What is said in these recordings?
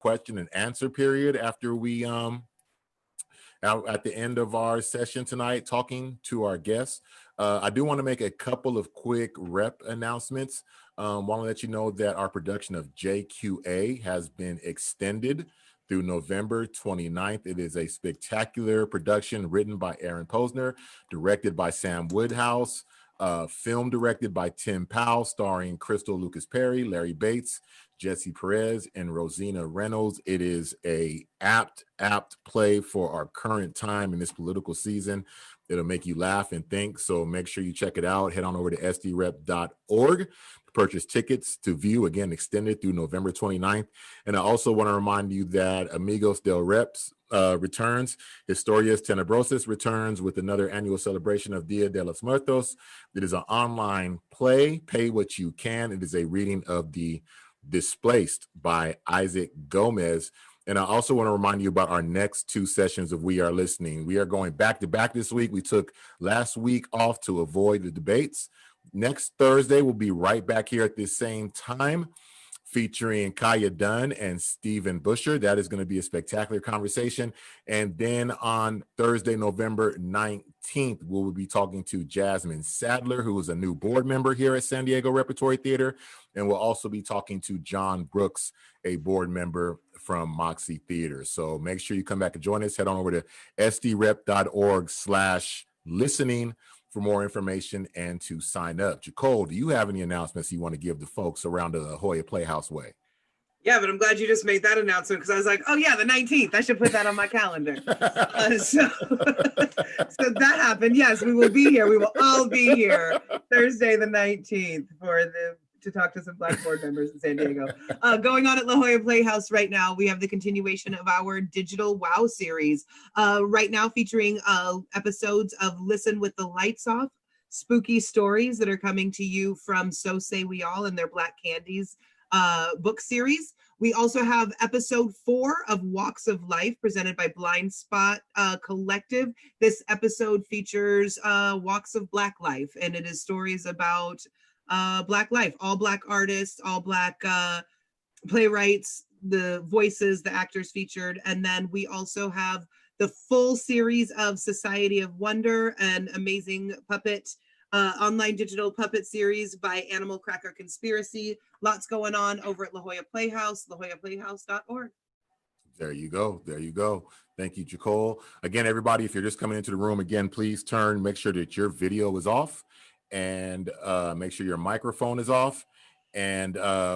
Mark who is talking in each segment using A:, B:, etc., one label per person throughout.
A: question and answer period after we out at the end of our session tonight, talking to our guests. I do want to make a couple of quick rep announcements. Want to let you know that our production of JQA has been extended through November 29th. It is a spectacular production written by Aaron Posner, directed by Sam Woodhouse, film directed by Tim Powell, starring Crystal Lucas Perry, Larry Bates, Jesse Perez, and Rosina Reynolds. It is a apt play for our current time in this political season. It'll make you laugh and think, so make sure you check it out. Head on over to sdrep.org to purchase tickets to view, again, extended through November 29th. And I also want to remind you that Amigos del Reps returns. Historias Tenebrosas returns with another annual celebration of Dia de los Muertos. It is an online play, pay what you can. It is a reading of The Displaced by Isaac Gomez. And I also want to remind you about our next two sessions of We Are Listening. We are going back to back this week. We took last week off to avoid the debates. Next Thursday, we'll be right back here at this same time, featuring Kaya Dunn and Stephen Busher. That is going to be a spectacular conversation. And then on Thursday, November 19th, we'll be talking to Jasmine Sadler, who is a new board member here at San Diego Repertory Theatre. And we'll also be talking to John Brooks, a board member from Moxie Theater. So make sure you come back and join us. Head on over to sdrep.org/listening for more information and to sign up. Jacole, do you have any announcements you want to give the folks around the La Jolla Playhouse way?
B: Yeah, but I'm glad you just made that announcement, because I was like, oh yeah, the 19th. I should put that on my calendar. So that happened. Yes, we will be here. We will all be here Thursday the 19th to talk to some Black board members in San Diego. Going on at La Jolla Playhouse right now, we have the continuation of our Digital Wow series. Right now featuring episodes of Listen with the Lights Off, spooky stories that are coming to you from So Say We All and their Black Candies book series. We also have episode 4 of Walks of Life presented by Blind Spot Collective. This episode features Walks of Black Life, and it is stories about Black life, all Black artists, all Black playwrights, the voices, the actors featured. And then we also have the full series of Society of Wonder, an amazing puppet, online digital puppet series by Animal Cracker Conspiracy. Lots going on over at La Jolla Playhouse, lajollaplayhouse.org.
A: There you go. There you go. Thank you, Jacole. Again, everybody, if you're just coming into the room, again, please make sure that your video is off, and make sure your microphone is off. And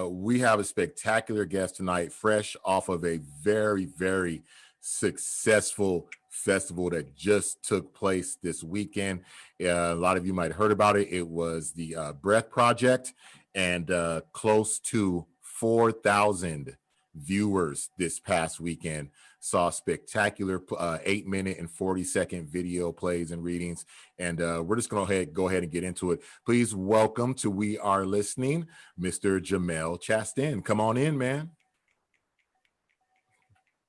A: we have a spectacular guest tonight, fresh off of a very, very successful festival that just took place this weekend. A lot of you might have heard about it. It was the Breath Project, and close to 4,000 viewers this past weekend saw spectacular 8-minute and 40-second video plays and readings. And we're just going to go ahead and get into it. Please welcome to We Are Listening, Mr. Gamal Chasten. Come on in, man.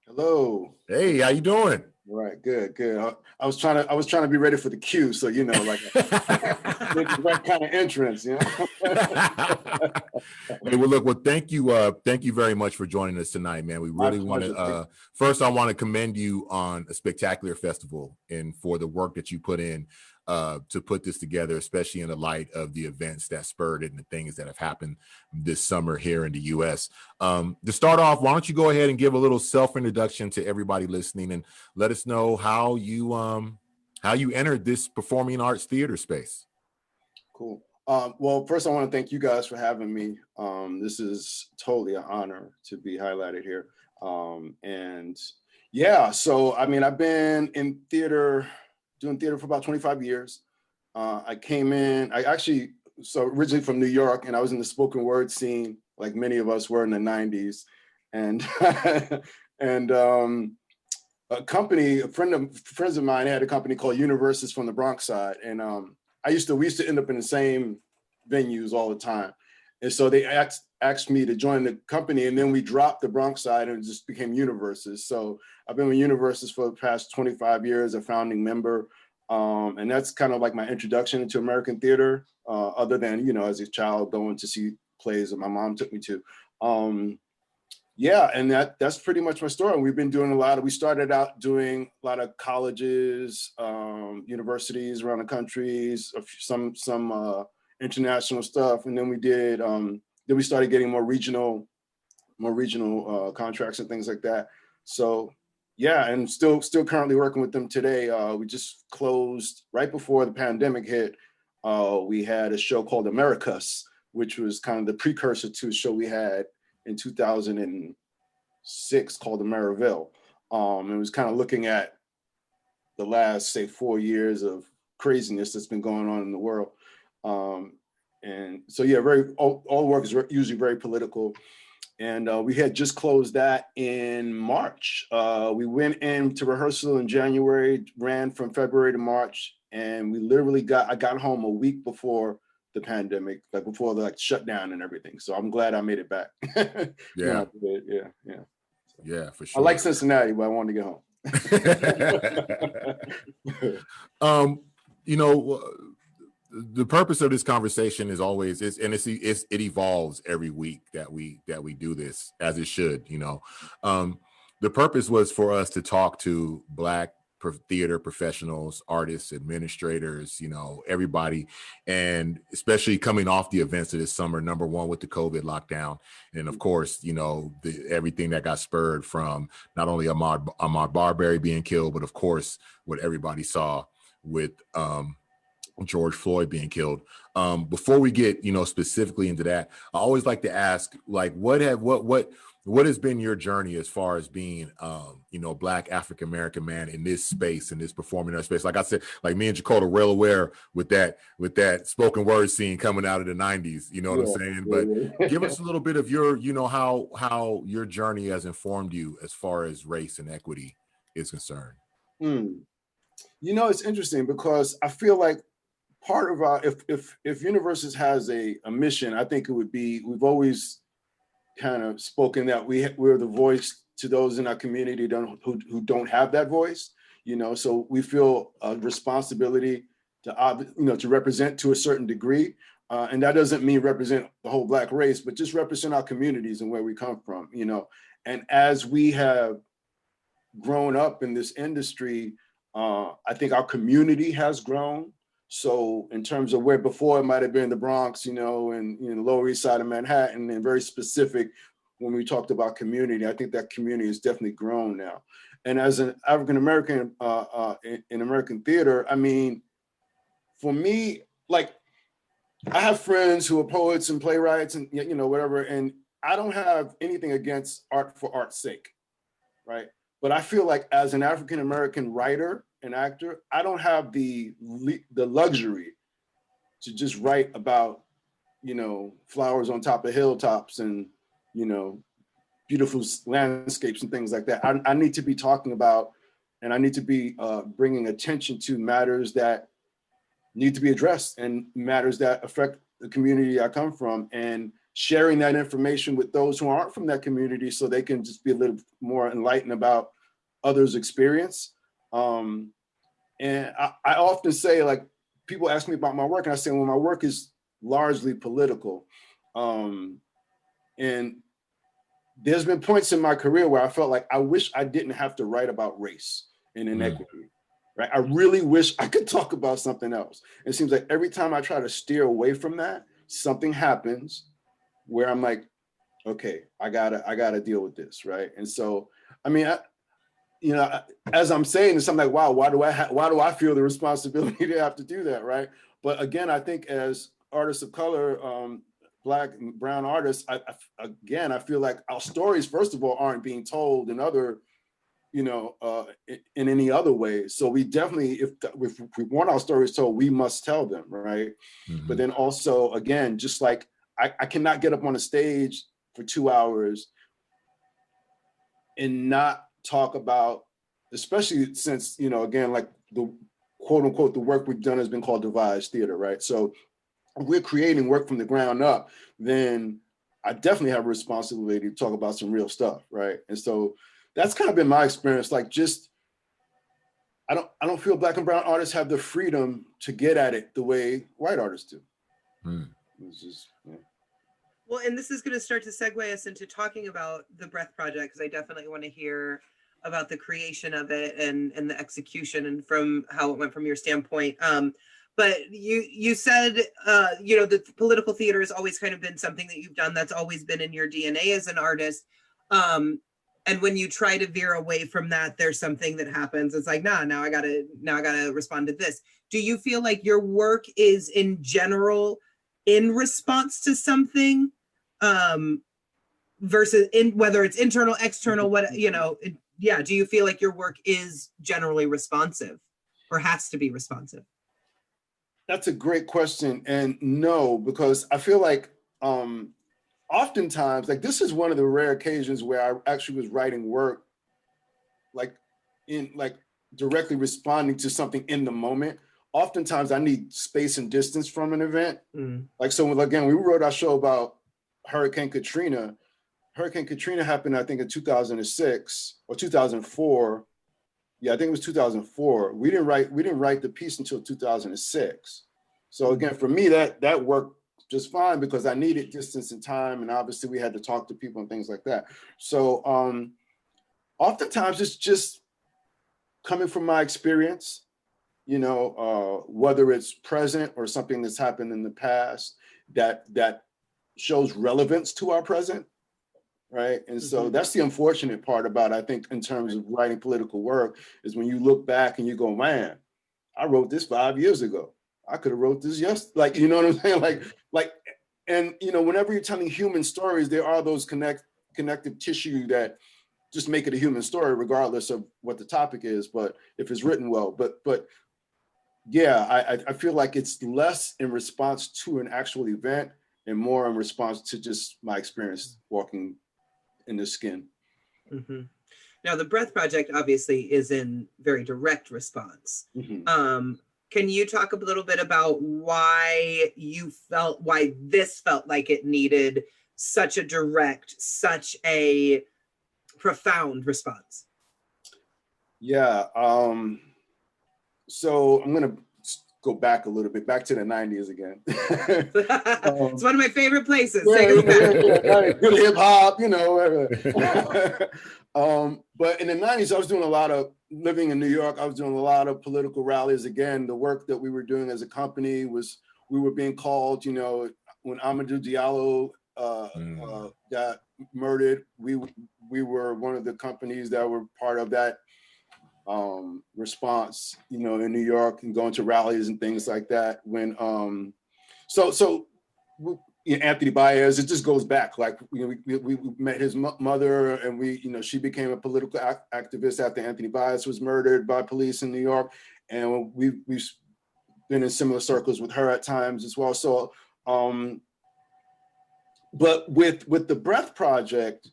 C: Hello.
A: Hey, how you doing?
C: All right, good. I was trying to be ready for the cue, so like the right kind of entrance,
A: Hey, well, thank you very much for joining us tonight, man. We really want to. First, I want to commend you on a spectacular festival and for the work that you put in to put this together, especially in the light of the events that spurred it and the things that have happened this summer here in the U.S. To start off, why don't you go ahead and give a little self-introduction to everybody listening and let us know how you entered this performing arts theater space.
C: Cool. Well, first I want to thank you guys for having me. This is totally an honor to be highlighted here. And yeah, so I mean, I've been in doing theater for about 25 years. I originally from New York, and I was in the spoken word scene, like many of us were in the 90s. And friends of mine had a company called Universes from the Bronx side. And we used to end up in the same venues all the time. And so they asked me to join the company, and then we dropped the Bronx side and it just became Universes. So I've been with Universes for the past 25 years, a founding member. And that's kind of like my introduction into American theater, other than, as a child going to see plays that my mom took me to. yeah, and that's pretty much my story. We've been doing we started out doing a lot of colleges, universities around the countries, some international stuff, and then we started getting more regional contracts and things like that. So yeah, and still currently working with them today. We just closed right before the pandemic hit. We had a show called Americus, which was kind of the precursor to a show we had in 2006 called Ameriville. It was kind of looking at the last, say, 4 years of craziness that's been going on in the world. And so, yeah, all the work is usually very political. And we had just closed that in March. We went into rehearsal in January, ran from February to March, and we literally I got home a week before the pandemic, like before the shutdown and everything. So I'm glad I made it back.
A: Yeah.
C: Yeah,
A: for sure.
C: I like Cincinnati, but I wanted to get home.
A: The purpose of this conversation is always it evolves every week that we do this, as it should. The purpose was for us to talk to Black theater professionals, artists, administrators, everybody, and especially coming off the events of this summer, number one with the COVID lockdown, and of course, everything that got spurred from not only Ahmaud Arbery being killed, but of course what everybody saw with George Floyd being killed. Before we get, specifically into that, I always like to ask, like, what has been your journey as far as being, Black African-American man in this space, in this performing arts space? Like I said, like me and Jacob are well aware with that spoken word scene coming out of the 90s, you know what I'm saying? But give us a little bit of your, how your journey has informed you as far as race and equity is concerned.
C: It's interesting because I feel like part of our, if Universes has a mission, I think it would be, we've always kind of spoken that we're the voice to those in our community who don't have that voice, so we feel a responsibility to represent to a certain degree. And that doesn't mean represent the whole Black race, but just represent our communities and where we come from, And as we have grown up in this industry, I think our community has grown. So in terms of where before it might have been the Bronx, and the Lower East Side of Manhattan, and very specific when we talked about community, I think that community has definitely grown now. And as an African-American in American theater, I mean, for me, like, I have friends who are poets and playwrights and, whatever, and I don't have anything against art for art's sake, right? But I feel like as an African-American writer and actor, I don't have the luxury to just write about, flowers on top of hilltops and, beautiful landscapes and things like that. I need to be talking about, and I need to be bringing attention to matters that need to be addressed and matters that affect the community I come from, and sharing that information with those who aren't from that community so they can just be a little more enlightened about others' experience. And I often say, like, people ask me about my work, and I say, well, my work is largely political. And there's been points in my career where I felt like I wish I didn't have to write about race and inequity, right? I really wish I could talk about something else. It seems like every time I try to steer away from that, something happens where I'm like, okay, I gotta deal with this, right? And so, I mean, as I'm saying this, I'm like, wow, why do I feel the responsibility to have to do that, right? But again, I think as artists of color, Black and brown artists, I feel like our stories, first of all, aren't being told in other, in any other way. So we definitely, if we want our stories told, we must tell them, right? But then also, again, just like I cannot get up on a stage for 2 hours and not talk about, especially since, again, like the quote unquote, the work we've done has been called devised theater, right? So if we're creating work from the ground up, then I definitely have a responsibility to talk about some real stuff, right? And so that's kind of been my experience. Like, just, I don't feel Black and brown artists have the freedom to get at it the way white artists do. It's just,
B: Well, and this is going to start to segue us into talking about the Breath Project, because I definitely want to hear about the creation of it and the execution and from how it went from your standpoint. But you said, the political theater has always kind of been something that you've done that's always been in your DNA as an artist. And when you try to veer away from that, there's something that happens. It's like, now I gotta respond to this. Do you feel like your work is in general in response to something, versus whether it's internal, external, do you feel like your work is generally responsive or has to be responsive?
C: That's a great question. And no, because I feel like oftentimes, like this is one of the rare occasions where I actually was writing work like directly responding to something in the moment. Oftentimes I need space and distance from an event. Like, so again, we wrote our show about Hurricane Katrina. Hurricane Katrina happened, I think, in 2006 or 2004. Yeah, I think it was 2004. We didn't write the piece until 2006. So again, for me, that worked just fine because I needed distance and time, and obviously we had to talk to people and things like that. So oftentimes it's just coming from my experience, whether it's present or something that's happened in the past that shows relevance to our present, right? And so that's the unfortunate part about, I think, in terms of writing political work, is when you look back and you go, man, I wrote this 5 years ago. I could have wrote this yesterday. Like, you know what I'm saying? And whenever you're telling human stories, there are those connective tissue that just make it a human story, regardless of what the topic is. But if it's written well, but yeah, I feel like it's less in response to an actual event and more in response to just my experience walking in the skin.
B: Mm-hmm. Now, the Breath Project obviously is in very direct response. Can you talk a little bit about why this felt like it needed such a direct, such a profound response?
C: Yeah. So I'm going to go back a little bit, back to the 90s again.
B: It's one of my favorite places.
C: Good hip hop, but in the 90s, I was doing a lot of living in New York. I was doing a lot of political rallies. Again, the work that we were doing as a company was, we were being called, when Amadou Diallo got murdered, we were one of the companies that were part of that response, in New York, and going to rallies and things like that. When Anthony Baez, it just goes back. Like, we met his mother, and she became a political activist after Anthony Baez was murdered by police in New York, and we've been in similar circles with her at times as well. So, but with the Breath Project,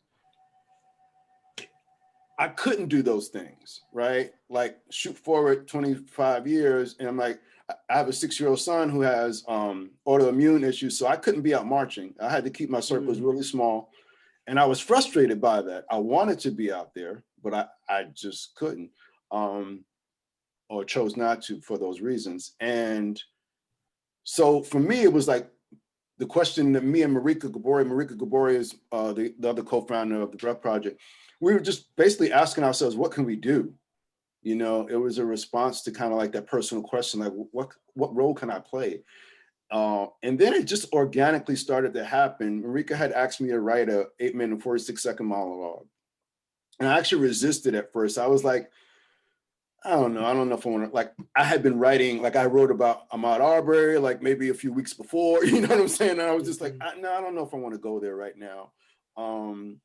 C: I couldn't do those things, right? Like, shoot forward 25 years, and I'm like, I have a 6-year-old son who has autoimmune issues, so I couldn't be out marching. I had to keep my circles really small, and I was frustrated by that. I wanted to be out there, but I just couldn't, or chose not to for those reasons. And so for me, it was like the question that me and Marika Gabori is the other co-founder of the Breath Project, we were just basically asking ourselves, what can we do? It was a response to kind of like that personal question, like, what role can I play? And then it just organically started to happen. Marika had asked me to write a 8-minute and 46-second monologue. And I actually resisted at first. I was like, I don't know if I want to, like, I had been writing, like, I wrote about Ahmaud Arbery, like maybe a few weeks before, you know what I'm saying? And I was just like, no, I don't know if I want to go there right now. And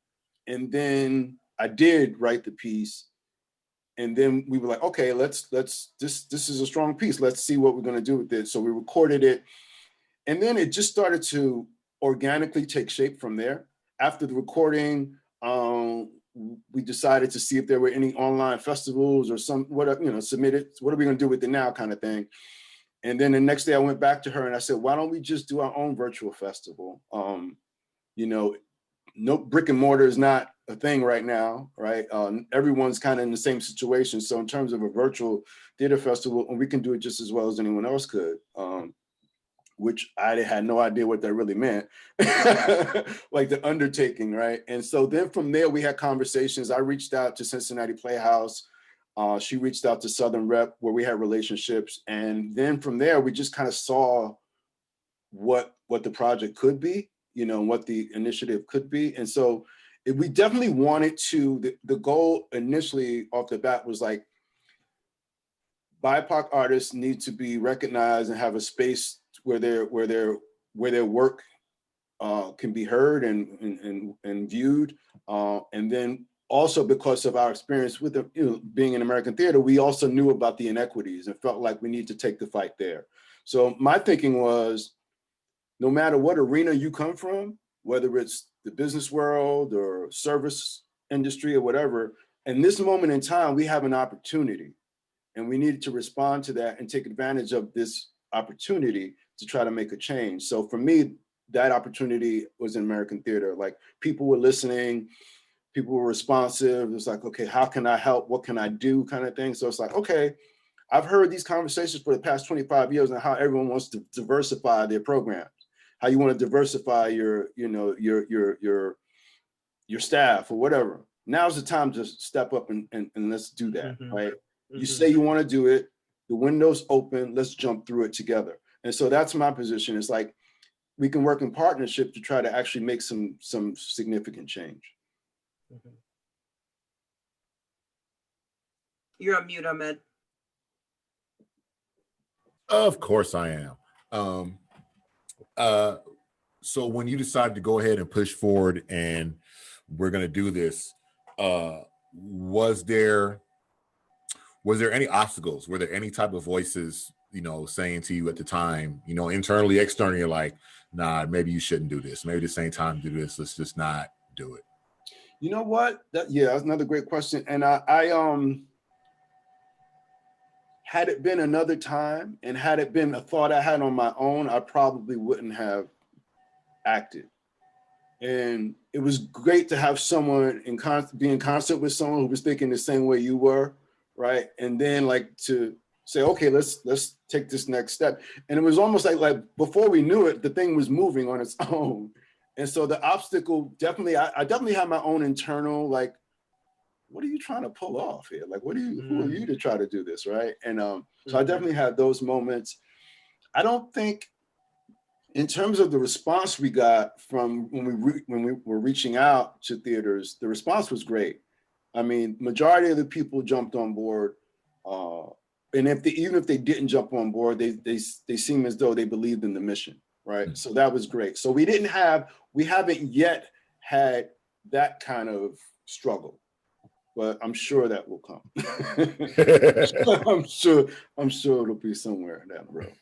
C: then I did write the piece. And then we were like, okay, this is a strong piece. Let's see what we're going to do with it. So we recorded it. And then it just started to organically take shape from there. After the recording, we decided to see if there were any online festivals or submitted. What are we going to do with it now, kind of thing. And then the next day I went back to her and I said, why don't we just do our own virtual festival? No, brick and mortar is not a thing right now, right? Everyone's kind of in the same situation. So in terms of a virtual theater festival, we can do it just as well as anyone else could. which I had no idea what that really meant, like the undertaking, right? And so then from there, we had conversations. I reached out to Cincinnati Playhouse. She reached out to Southern Rep, where we had relationships. And then from there, we just kind of saw what the project could be, you know, what the initiative could be. And so we definitely wanted to, the goal initially off the bat was like, BIPOC artists need to be recognized and have a space where their work can be heard and viewed. And then also because of our experience with being in American theater, we also knew about the inequities and felt like we need to take the fight there. So my thinking was, no matter what arena you come from, whether it's the business world or service industry or whatever, in this moment in time, we have an opportunity, and we needed to respond to that and take advantage of this opportunity to try to make a change. So for me, that opportunity was in American theater. Like, people were listening, people were responsive. It was like, okay, how can I help? What can I do, kind of thing. So it's like, okay, I've heard these conversations for the past 25 years on how everyone wants to diversify their programs, how you want to diversify your staff or whatever. Now's the time to step up and let's do that, right? You say you want to do it, the window's open, let's jump through it together. And so that's my position. It's like, we can work in partnership to try to actually make some significant change.
B: You're on mute, Ahmed.
A: Of course I am. So when you decided to go ahead and push forward and we're going to do this, was there any obstacles? Were there any type of voices, you know, saying to you at the time, you know, internally, externally, you're like, nah, maybe you shouldn't do this. Maybe this ain't time to do this. Let's just not do it.
C: You know what? That's another great question. And I had it been another time and had it been a thought I had on my own, I probably wouldn't have acted. And it was great to have someone be in concert with someone who was thinking the same way you were, right? And then like to say, okay, let's take this next step. And it was almost like before we knew it, the thing was moving on its own. And so the obstacle definitely, I definitely had my own internal, like, what are you trying to pull off here? Like, who are you to try to do this, right? And so I definitely had those moments. I don't think, in terms of the response we got from when we were reaching out to theaters, the response was great. I mean, majority of the people jumped on board, and even if they didn't jump on board, they seem as though they believed in the mission, right? So that was great. So we haven't yet had that kind of struggle, but I'm sure that will come. I'm sure it'll be somewhere down the road.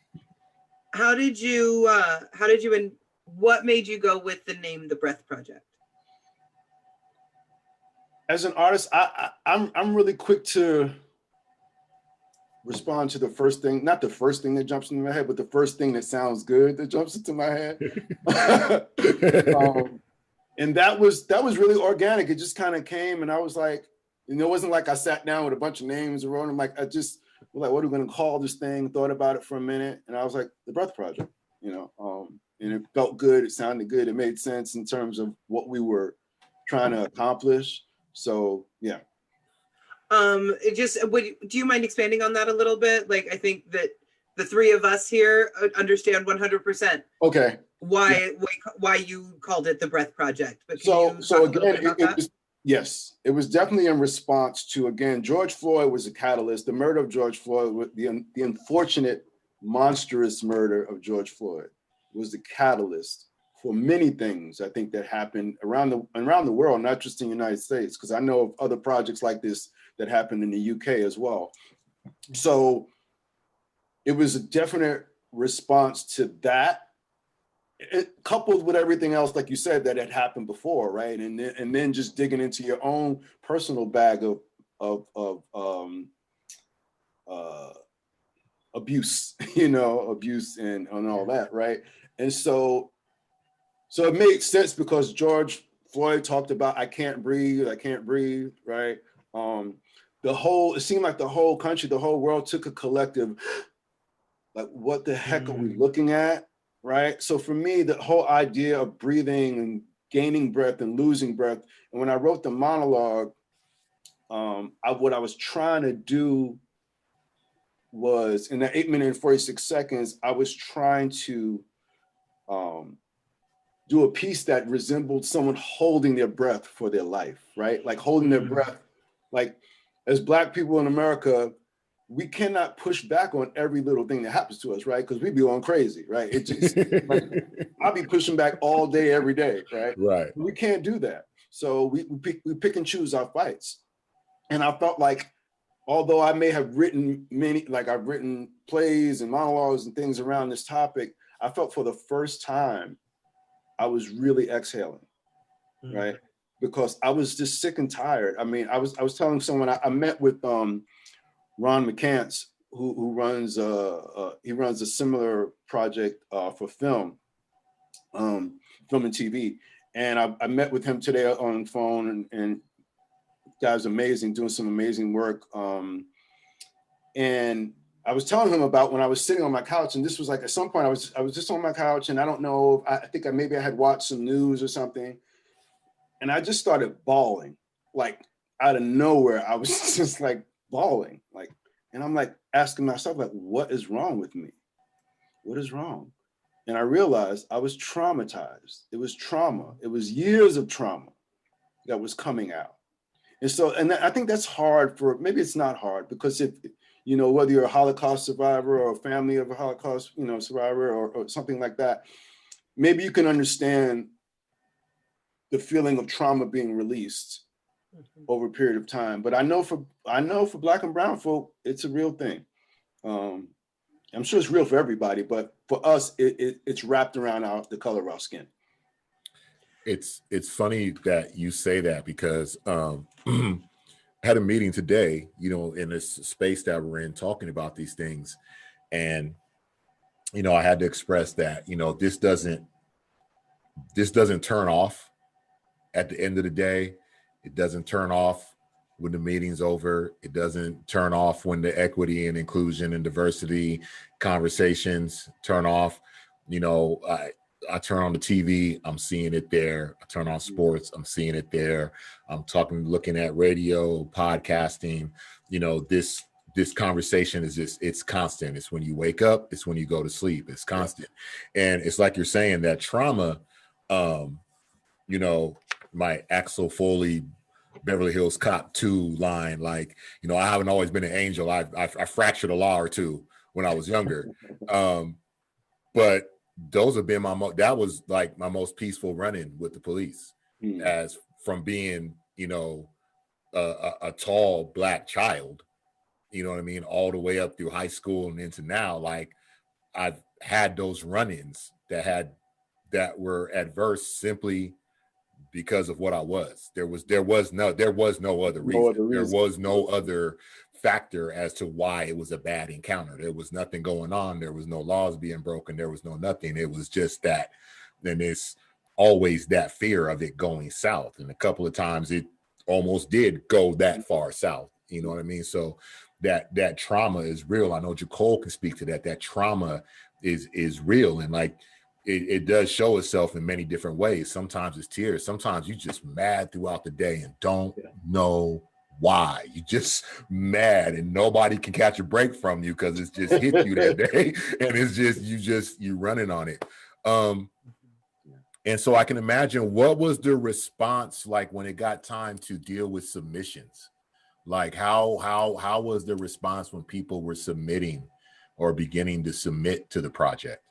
B: How did you and what made you go with the name The Breath Project?
C: As an artist, I'm really quick to respond to the first thing, not the first thing that jumps into my head, but the first thing that sounds good that jumps into my head. And that was really organic. It just kind of came, and I was like, you know, it wasn't like I sat down with a bunch of names and wrote them. Like, what are we going to call this thing? Thought about it for a minute, and I was like, The Breath Project, you know. And it felt good. It sounded good. It made sense in terms of what we were trying to accomplish. So yeah.
B: Do you mind expanding on that a little bit? Like, I think that the three of us here understand 100%.
C: Okay.
B: Why you called it The Breath Project? But
C: so again, it was definitely in response to, again, George Floyd was a catalyst. The murder of George Floyd, the unfortunate, monstrous murder of George Floyd, was the catalyst for many things, I think, that happened around the world, not just in the United States, because I know of other projects like this that happened in the UK as well. So it was a definite response to that, coupled with everything else, like you said, that had happened before, right? And then just digging into your own personal bag of abuse, abuse and all that, right? And so it made sense because George Floyd talked about, I can't breathe, right? It seemed like the whole country, the whole world took a collective, like, what the heck are we looking at? right? So for me, the whole idea of breathing and gaining breath and losing breath, and when I wrote the monologue, what I was trying to do was, in that 8 minute and 46 seconds, I was trying to do a piece that resembled someone holding their breath for their life, right? Like holding their breath. Like, as Black people in America, we cannot push back on every little thing that happens to us, right? Because we be going crazy, right? It just, like, I'll be pushing back all day, every day, right?
A: Right.
C: We can't do that. So we pick and choose our fights. And I felt like, although I may have written I've written plays and monologues and things around this topic, I felt for the first time I was really exhaling, right? Because I was just sick and tired. I mean, I was telling someone, I met with Ron McCants, who runs a similar project for film and TV. And I met with him today on the phone, and guy's amazing, doing some amazing work. And I was telling him about when I was sitting on my couch, and this was like, at some point I was just on my couch, and I don't know, I think maybe I had watched some news or something, and I just started bawling, like out of nowhere. I was just like bawling, like, and I'm like asking myself, like, what is wrong with me? What is wrong? And I realized I was traumatized. It was trauma. It was years of trauma that was coming out. And so, and I think that's hard for, maybe it's not hard, because if, you know, whether you're a Holocaust survivor or a family of a Holocaust, you know, survivor or something like that, maybe you can understand the feeling of trauma being released over a period of time. But I know for Black and brown folk, it's a real thing. I'm sure it's real for everybody, but for us, it's wrapped around the color of our skin.
A: It's funny that you say that, because I had a meeting today, you know, in this space that we're in, talking about these things. And, you know, I had to express that, you know, this doesn't turn off at the end of the day. It doesn't turn off when the meeting's over. It doesn't turn off when the equity and inclusion and diversity conversations turn off. You know, I turn on the TV, I'm seeing it there. I turn on sports, I'm seeing it there. I'm looking at radio, podcasting. You know, this conversation is just, it's constant. It's when you wake up, it's when you go to sleep. It's constant. And it's like you're saying, that trauma, you know, my Axel Foley Beverly Hills Cop 2 line, like, you know, I haven't always been an angel. I fractured a law or two when I was younger. But those have been that was like my most peaceful run-in with the police, as from being, you know, a tall Black child, you know what I mean, all the way up through high school and into now. Like, I've had those run-ins that were adverse simply because of what I was. There was no other reason. There was no other factor as to why it was a bad encounter. There was nothing going on. There was no laws being broken. There was no nothing. It was just that. Then it's always that fear of it going south. And a couple of times it almost did go that far south. You know what I mean? So that trauma is real. I know Jacole can speak to that. That trauma is real. And like, it does show itself in many different ways. Sometimes it's tears. Sometimes you're just mad throughout the day and don't know why. You're just mad and nobody can catch a break from you because it's just hit you that day. And it's just you running on it. And so I can imagine, what was the response like when it got time to deal with submissions? Like how was the response when people were submitting or beginning to submit to the project?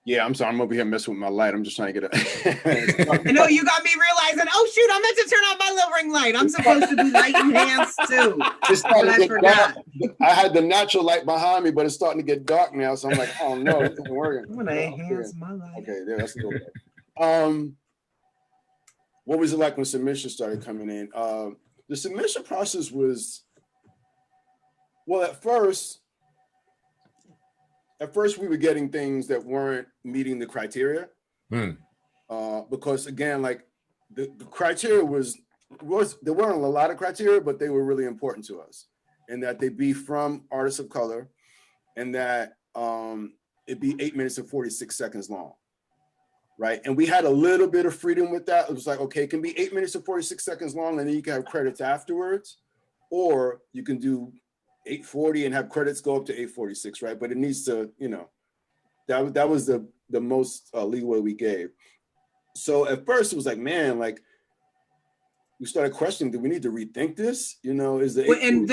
C: Yeah, I'm sorry. I'm over here messing with my light. I'm just trying to get
B: I know you got me realizing, oh shoot, I meant to turn on my little ring light. I'm supposed to be light enhanced too. But I forgot.
C: I had the natural light behind me, but it's starting to get dark now. So I'm like, oh no, it isn't working.
B: I'm gonna enhance my light.
C: Okay, there, that's a little bit. What was it like when submissions started coming in? The submission process was, well, at first we were getting things that weren't meeting the criteria. Because again, like the criteria was there weren't a lot of criteria, but they were really important to us, and that they be from artists of color, and that it'd be 8 minutes and 46 seconds long, right? And we had a little bit of freedom with that. It was like, okay, it can be 8 minutes and 46 seconds long, and then you can have credits afterwards, or you can do 8:40 and have credits go up to 8:46, right? But it needs to, you know, that was the most leeway we gave. So at first it was like, man, like we started questioning, do we need to rethink this? You know, is the
B: and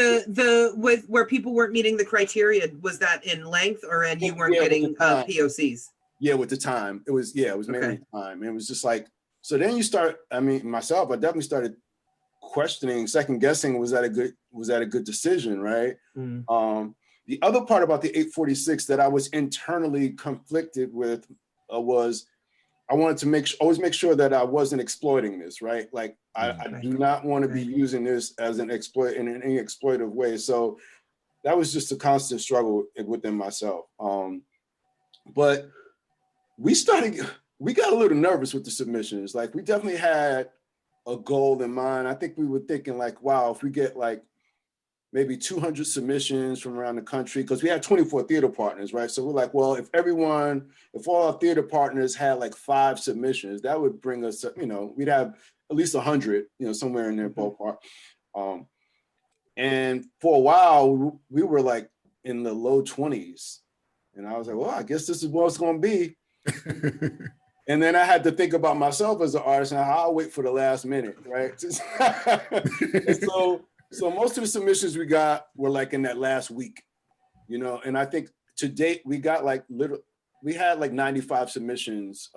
B: with where people weren't meeting the criteria, was that in length or and you weren't getting POCs?
C: Yeah, with the time. It was mainly time. And it was just like, so then you start, I mean, myself, I definitely started questioning, second guessing, was that a good decision, right? The other part about the 846 that I was internally conflicted with was I wanted to always make sure that I wasn't exploiting this, right? Like I do not want to be using this as an exploit in any exploitive way. So that was just a constant struggle within myself. But we got a little nervous with the submissions. Like we definitely had a goal in mind. I think we were thinking like, wow, if we get like maybe 200 submissions from around the country, because we had 24 theater partners, right? So we're like, well, if all our theater partners had like 5 submissions, that would bring us, you know, we'd have at least 100, you know, somewhere in their ballpark. And for a while, we were like in the low 20s. And I was like, well, I guess this is what it's going to be. And then I had to think about myself as an artist and how I'll wait for the last minute, right? So most of the submissions we got were like in that last week, you know, and I think to date we got like we had like 95 submissions,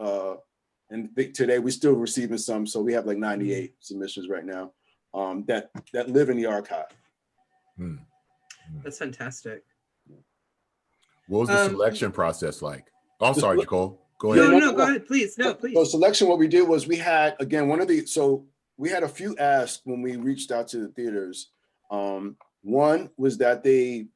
C: and today we're still receiving some, so we have like 98 submissions right now that live in the archive.
B: That's fantastic.
A: What was the selection process like? Oh, I'm sorry, Nicole. Go ahead.
B: No, go ahead, please. No, please.
C: So selection, what we did was we had, again, we had a few asks when we reached out to the theaters. One was that they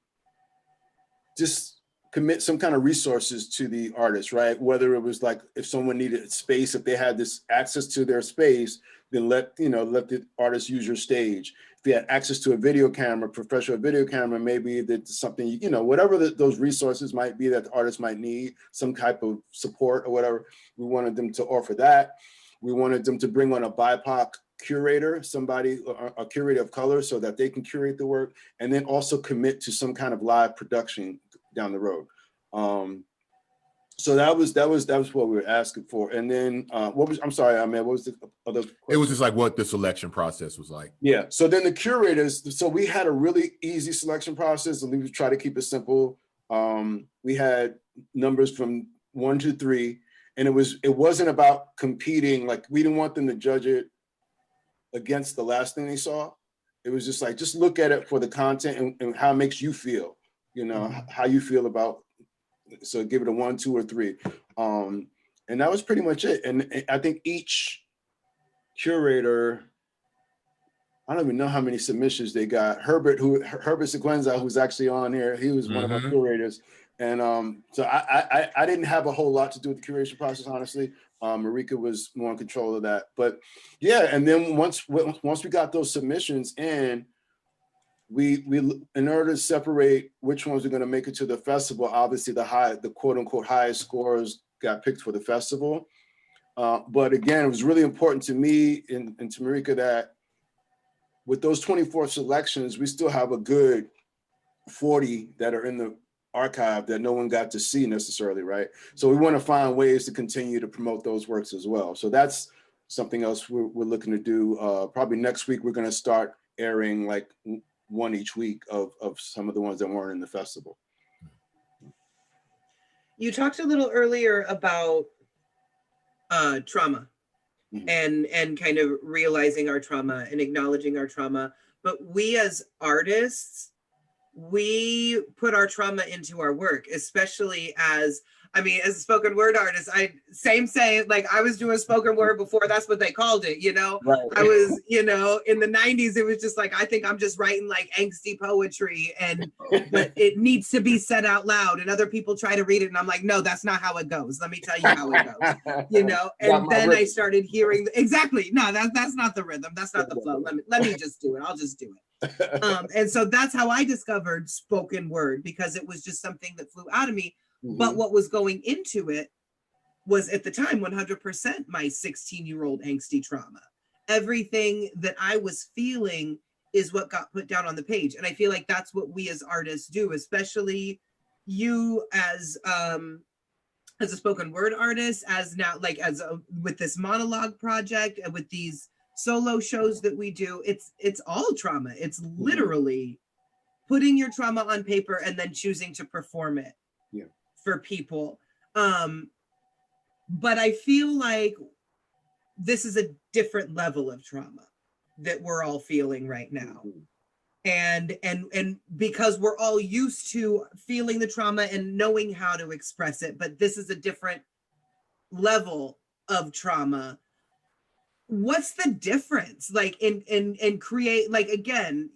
C: just commit some kind of resources to the artist, right? Whether it was like if someone needed space, if they had this access to their space, then let the artist use your stage. If they had access to a video camera, professional video camera, maybe that's something, you know, whatever those resources might be that the artist might need, some type of support or whatever, we wanted them to offer that. We wanted them to bring on a BIPOC curator, somebody, a curator of color, so that they can curate the work, and then also commit to some kind of live production down the road. So that was what we were asking for. And then I'm sorry, Ahmed, what was the other question?
A: It was just like what the selection process was like.
C: Yeah. So then the curators, so we had a really easy selection process, and we would try to keep it simple. We had numbers from 1 to 3, and it wasn't about competing. Like we didn't want them to judge it against the last thing they saw. It was just like, just look at it for the content and how it makes you feel, you know, how you feel about. So give it a 1, 2, or 3. And that was pretty much it. And I think each curator, I don't even know how many submissions they got. Herbert Sequenza, who's actually on here, he was one of our curators. And so I didn't have a whole lot to do with the curation process, honestly. Marika was more in control of that. But yeah, and then once we got those submissions in, we in order to separate which ones are going to make it to the festival, obviously the quote unquote highest scores got picked for the festival. But again, it was really important to me and to Marika that with those 24 selections, we still have a good 40 that are in the archive that no one got to see necessarily, right? So we want to find ways to continue to promote those works as well. So that's something else we're looking to do. Probably next week, we're going to start airing like one each week of some of the ones that weren't in the festival.
B: You talked a little earlier about trauma and kind of realizing our trauma and acknowledging our trauma. But we as artists, we put our trauma into our work, especially as a spoken word artist. Like I was doing spoken word before that's what they called it, you know. Right. I was, you know, in the 90s, it was just like, I think I'm just writing like angsty poetry but it needs to be said out loud and other people try to read it. And I'm like, no, that's not how it goes. Let me tell you how it goes, you know? And then I started hearing, exactly. No, that's not the rhythm. That's not the flow. Let me just do it. I'll just do it. And so that's how I discovered spoken word, because it was just something that flew out of me. But what was going into it was at the time 100% my 16-year-old angsty trauma. Everything that I was feeling is what got put down on the page. And I feel like that's what we as artists do, especially you as a spoken word artist, as now, like with this monologue project and with these solo shows that we do, it's all trauma. It's literally putting your trauma on paper and then choosing to perform it for people. But I feel like this is a different level of trauma that we're all feeling right now. And because we're all used to feeling the trauma and knowing how to express it, but this is a different level of trauma. What's the difference? Like in create, like, again,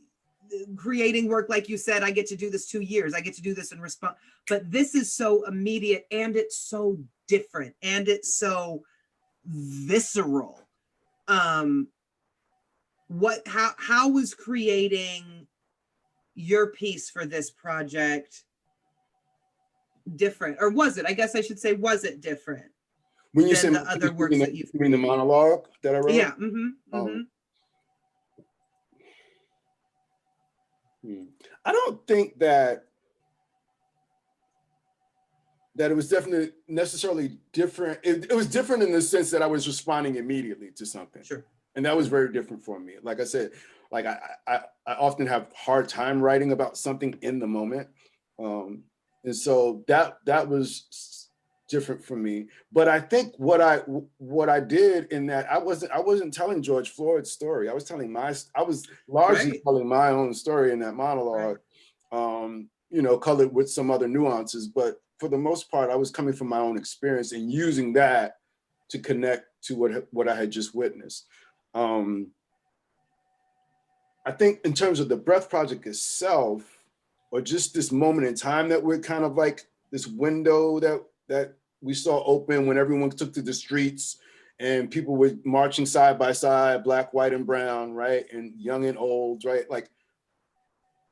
B: creating work, like you said, I get to do this 2 years, I get to do this in response, but this is so immediate and it's so different and it's so visceral. How was creating your piece for this project different, or was it? I guess I should say, was it different
C: when you
B: than
C: say
B: the other works that you've?
C: You mean the monologue that I wrote?
B: Yeah.
C: I don't think that it was definitely necessarily different. It was different in the sense that I was responding immediately to something.
B: Sure.
C: And that was very different for me. Like I said, like I often have hard time writing about something in the moment. And so that was different for me. But I think what I did in that, I wasn't telling George Floyd's story. I was largely telling my own story in that monologue, colored with some other nuances. But for the most part, I was coming from my own experience and using that to connect to what I had just witnessed. I think in terms of the Breath Project itself, or just this moment in time that we're kind of like this window that we saw open when everyone took to the streets and people were marching side by side, black, white, and brown, right? And young and old, right? Like,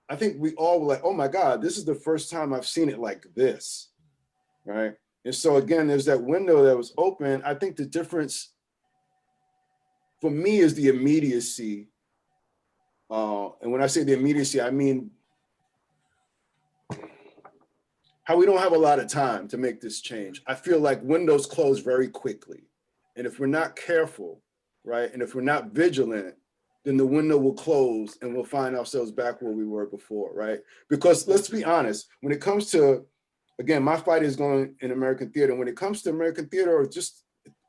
C: I think we all were like, oh my God, this is the first time I've seen it like this, right? And so again, there's that window that was open. I think the difference for me is the immediacy. And when I say the immediacy, I mean how we don't have a lot of time to make this change. I feel like windows close very quickly. And if we're not careful, right, and if we're not vigilant, then the window will close and we'll find ourselves back where we were before, right? Because let's be honest, when it comes to, again, my fight is going in American theater. When it comes to American theater,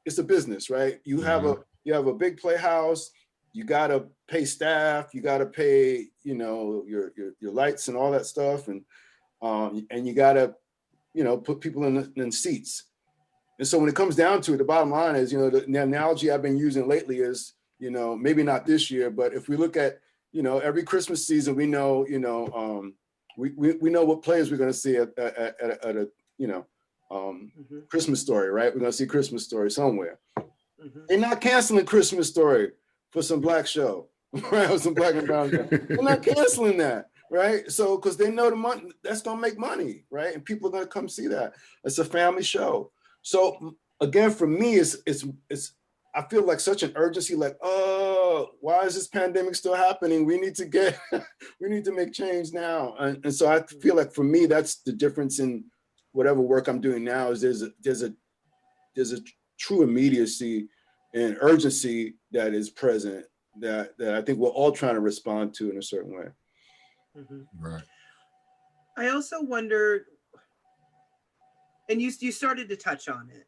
C: it's a business, right? You have a big Playhouse, you gotta pay staff, you gotta pay, your lights and all that stuff, and you gotta, put people in seats. And so when it comes down to it, the bottom line is, the analogy I've been using lately is, maybe not this year, but if we look at, every Christmas season, we know, we know what plays we're going to see at a Christmas Story, right? We're going to see Christmas Story somewhere. They're not canceling Christmas Story for some black show, right? Or some black and brown show. They're not canceling that, right? So, because they know the money, that's going to make money, right? And people are going to come see that. It's a family show. So again, for me, it's I feel like such an urgency, like, oh, why is this pandemic still happening? We need to make change now. And so I feel like for me, that's the difference in whatever work I'm doing now, is there's a true immediacy and urgency that is present that I think we're all trying to respond to in a certain way.
A: Right.
B: I also wonder, and you started to touch on it,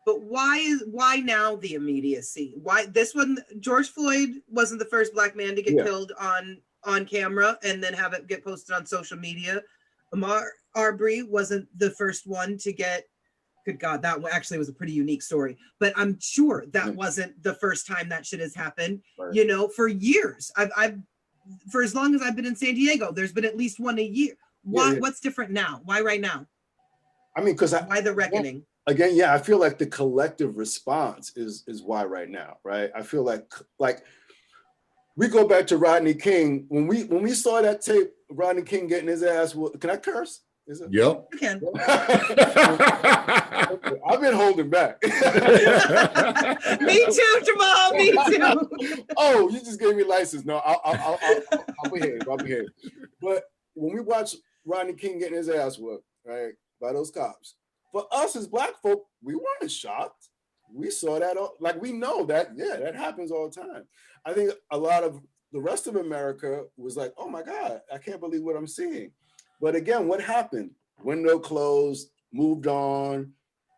B: but why now the immediacy? Why this one? George Floyd wasn't the first black man to get killed on camera and then have it get posted on social media. Ahmaud Arbery wasn't the first one to get. Good God, that actually was a pretty unique story. But I'm sure that wasn't the first time that shit has happened. Right. For years, I've for as long as I've been in San Diego, there's been at least one a year. Why? Yeah. What's different now? Why right now?
C: I mean, why
B: the reckoning?
C: Again, I feel like the collective response is why right now, right? I feel like we go back to Rodney King. When we saw that tape, Rodney King getting his ass, can I curse? Is it?
A: Yep.
B: You can.
C: Okay, I've been holding back.
B: Me too, Jamal. Me too.
C: Oh, you just gave me license. No, I'll behave. I'll behave. But when we watch Rodney King getting his ass whooped, right, by those cops, for us as Black folk, we weren't shocked. We saw that, like we know that, yeah, that happens all the time. I think a lot of the rest of America was like, oh my God, I can't believe what I'm seeing. But again, what happened? Window closed, moved on.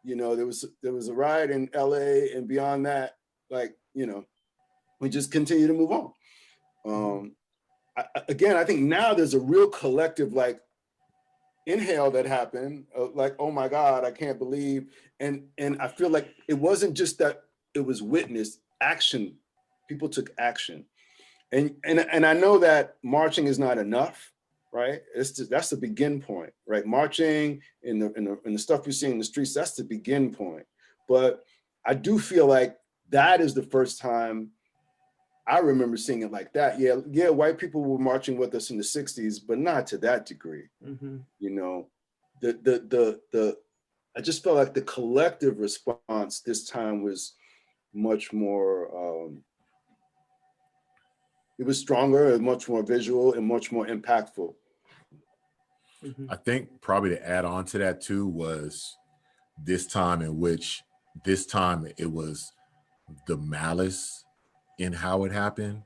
C: You know, there was a riot in LA, and beyond that, like, you know, we just continue to move on. I think now there's a real collective like inhale that happened, like, oh my God, I can't believe. And I feel like it wasn't just that it was witnessed, action. People took action. And I know that marching is not enough, right? That's the begin point, right? Marching in the stuff you see in the streets, that's the begin point. But I do feel like that is the first time I remember seeing it like that. Yeah, white people were marching with us in the 60s, but not to that degree.
B: Mm-hmm.
C: You know, I just felt like the collective response this time was much more, it was stronger and much more visual and much more impactful.
A: I think probably to add on to that too was this time it was the malice in how it happened.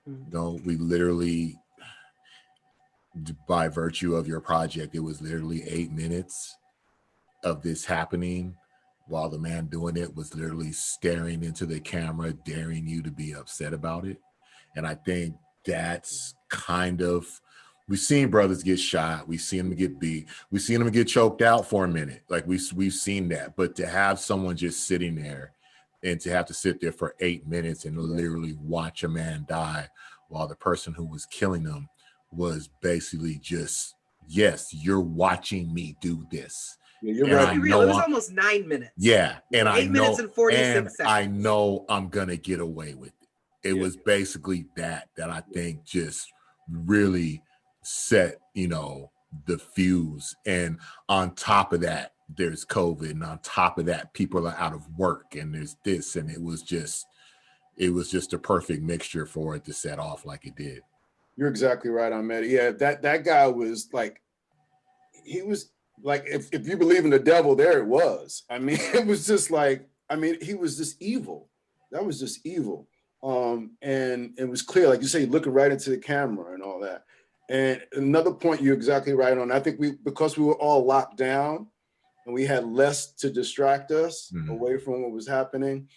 A: No, we literally, by virtue of your project, it was literally 8 minutes of this happening while the man doing it was literally staring into the camera, daring you to be upset about it. And I think that's kind of, we've seen brothers get shot, we've seen them get beat, we've seen them get choked out for a minute. Like we've seen that. But to have someone just sitting there and to have to sit there for 8 minutes and literally watch a man die while the person who was killing them was basically just, yes, you're watching me do this.
C: Yeah, you're right.
B: It was almost 9 minutes.
A: Yeah. And
B: 8 minutes and 46 seconds.
A: I know I'm going to get away with it. It was basically that I think just really set, you know, the fuse. And on top of that, there's COVID, and on top of that, people are out of work, and there's this, and it was just a perfect mixture for it to set off like it did.
C: You're exactly right, Ahmed. Yeah, that guy was like, he was like, if you believe in the devil, there it was. I mean, it was just like, I mean, he was just evil. That was just evil. And it was clear, like you say, looking right into the camera and all that. And another point you're exactly right on. I think because we were all locked down and we had less to distract us away from what was happening,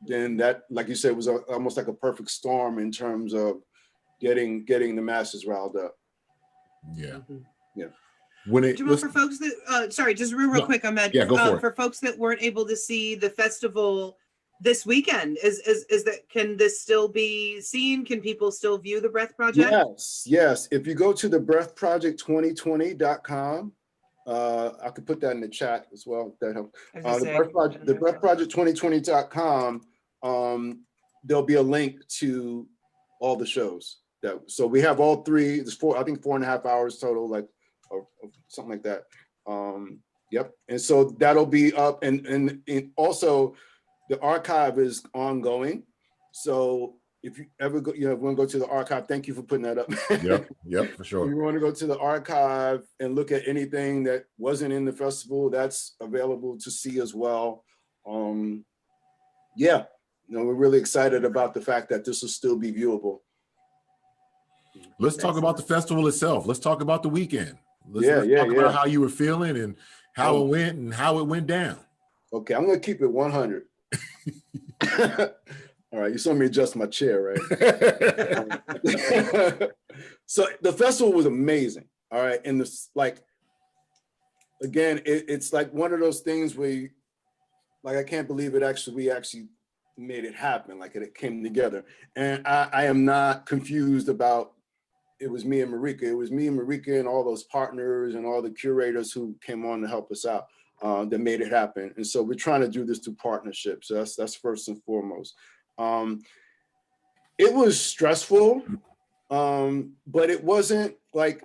C: then that, like you said, was almost like a perfect storm in terms of getting the masses riled up.
A: Yeah.
C: Yeah.
B: Jamal, for folks that, sorry, just real quick, Ahmed.
A: Yeah, go for it.
B: For folks that weren't able to see the festival this weekend, can this still be seen? Can people still view the Breath Project?
C: Yes. If you go to the breathproject2020.com, I could put that in the chat as well, if that helps. The breathproject2020.com, there'll be a link to all the shows. So we have all three. There's 4.5 hours total, like, or something like that. Yep. And so that'll be up, and also the archive is ongoing. So if you ever go, want to go to the archive, thank you for putting that up.
A: Yep, for sure.
C: If you want to go to the archive and look at anything that wasn't in the festival, that's available to see as well. Yeah, we're really excited about the fact that this will still be viewable.
A: Let's talk about the festival itself. Let's talk about the weekend. Let's talk about how you were feeling and how it went and how it went down.
C: Okay, I'm going to keep it 100. All right, you saw me adjust my chair, right? So the festival was amazing. All right, and this, like, again, it's like one of those things where, I can't believe we actually made it happen. Like it came together, and I am not confused about. It was me and Marika. It was me and Marika and all those partners and all the curators who came on to help us out that made it happen. And so we're trying to do this through partnerships. So that's first and foremost. It was stressful, but it wasn't like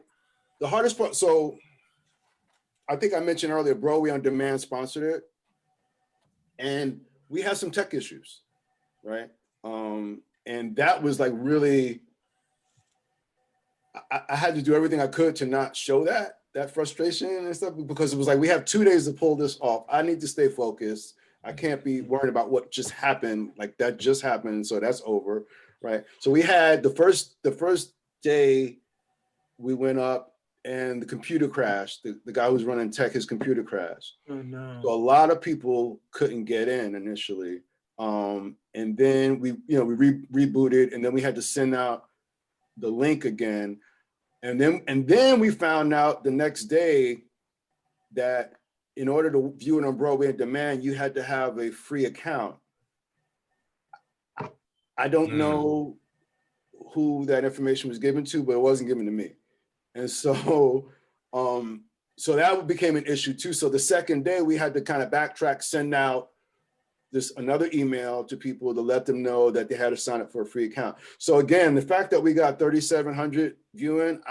C: the hardest part. So I think I mentioned earlier, Broadway on Demand sponsored it. And we had some tech issues, right? And that was like really, I had to do everything I could to not show that frustration and stuff, because it was like, we have 2 days to pull this off. I need to stay focused. I can't be worried about what just happened. Like that just happened, so that's over, right? So we had the first day we went up and the computer crashed. The guy who was running tech, his computer crashed.
B: Oh no.
C: So a lot of people couldn't get in initially. And then we rebooted, and then we had to send out the link again. And then we found out the next day that in order to view it on Broadway on Demand, you had to have a free account. I don't know who that information was given to, but it wasn't given to me. And so, so that became an issue too. So the second day we had to kind of backtrack, send out another email to people to let them know that they had to sign up for a free account. So again, the fact that we got 3,700 viewing,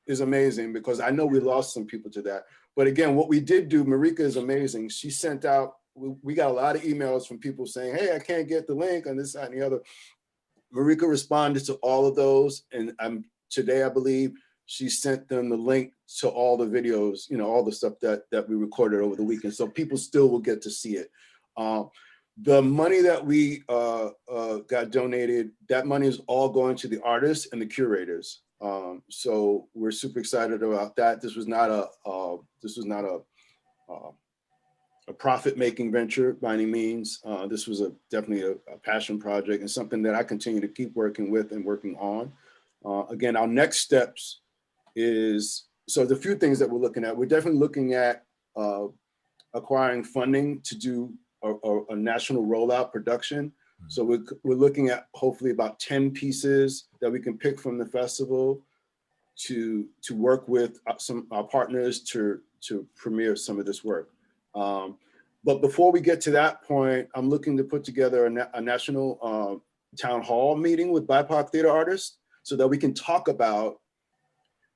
C: is amazing, because I know we lost some people to that. But again, what we did do, Marika is amazing. She sent out, we got a lot of emails from people saying, hey, I can't get the link on this, that, and the other. Marika responded to all of those. And today, I believe, she sent them the link to all the videos, all the stuff that we recorded over the weekend. So people still will get to see it. The money that we got donated, that money is all going to the artists and the curators. So we're super excited about that. This was not a profit-making venture by any means. This was definitely a passion project, and something that I continue to keep working with and working on. Again, our next steps is, so there's a few things that we're looking at. We're definitely looking at acquiring funding to do a national rollout production. So we're looking at hopefully about 10 pieces that we can pick from the festival to work with some our partners to premiere some of this work. But before we get to that point, I'm looking to put together a national town hall meeting with BIPOC theater artists so that we can talk about,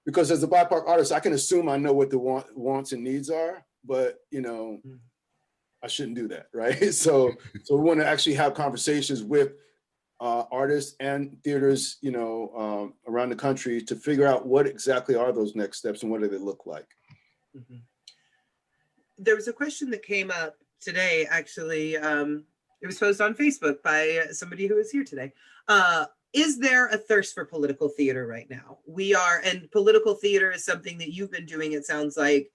C: because as a BIPOC artist, I can assume I know what the wants and needs are, but I shouldn't do that, right? So we want to actually have conversations with artists and theaters, around the country to figure out what exactly are those next steps and what do they look like.
B: Mm-hmm. There was a question that came up today, actually. It was posted on Facebook by somebody who is here today. Is there a thirst for political theater right now? And political theater is something that you've been doing, it sounds like,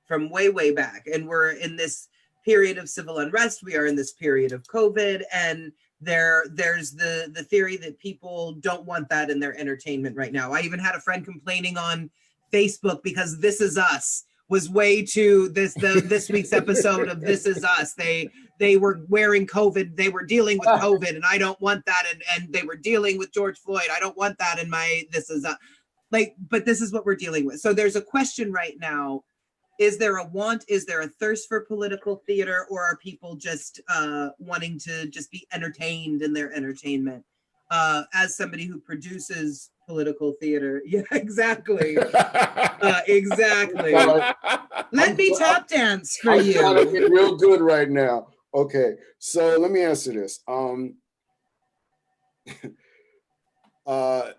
B: from way, way back. And we're in this period of civil unrest. We are in this period of COVID, and there's the theory that people don't want that in their entertainment right now. I even had a friend complaining on Facebook because This Is Us was way too this week's episode of This Is Us. They were wearing COVID, they were dealing with COVID, and I don't want that, and they were dealing with George Floyd. I don't want that in my This Is Us. But this is what we're dealing with. So there's a question right now. Is there a want? Is there a thirst for political theater, or are people just wanting to just be entertained in their entertainment? As somebody who produces political theater, yeah, exactly, exactly. Let me tap dance for you.
C: I'm trying to get real good right now. Okay, so let me answer this.